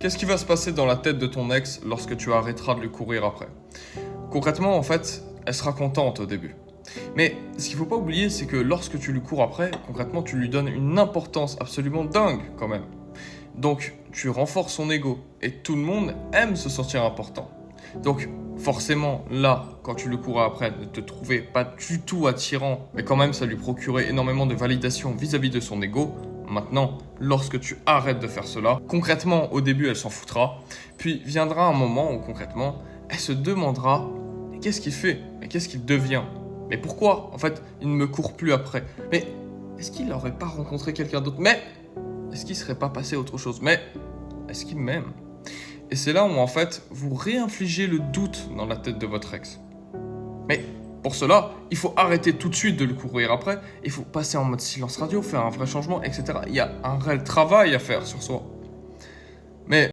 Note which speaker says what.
Speaker 1: Qu'est-ce qui va se passer dans la tête de ton ex lorsque tu arrêteras de lui courir après? Concrètement, en fait, elle sera contente au début. Mais ce qu'il faut pas oublier, c'est que lorsque tu lui cours après, concrètement, tu lui donnes une importance absolument dingue quand même. Donc, tu renforces son ego et tout le monde aime se sentir important. Donc, forcément, là, quand tu le courais après, ne te trouvais pas du tout attirant, mais quand même, ça lui procurait énormément de validation vis-à-vis de son ego. Maintenant, lorsque tu arrêtes de faire cela, concrètement, au début, elle s'en foutra. Puis viendra un moment où, concrètement, elle se demandera mais qu'est-ce qu'il fait? Mais qu'est-ce qu'il devient? Mais pourquoi, en fait, il ne me court plus après? Mais est-ce qu'il n'aurait pas rencontré quelqu'un d'autre? Mais est-ce qu'il ne serait pas passé à autre chose? Mais est-ce qu'il m'aime? Et c'est là où, en fait, vous réinfligez le doute dans la tête de votre ex. Mais pour cela, il faut arrêter tout de suite de le courir après, il faut passer en mode silence radio, faire un vrai changement, etc. Il y a un réel travail à faire sur soi.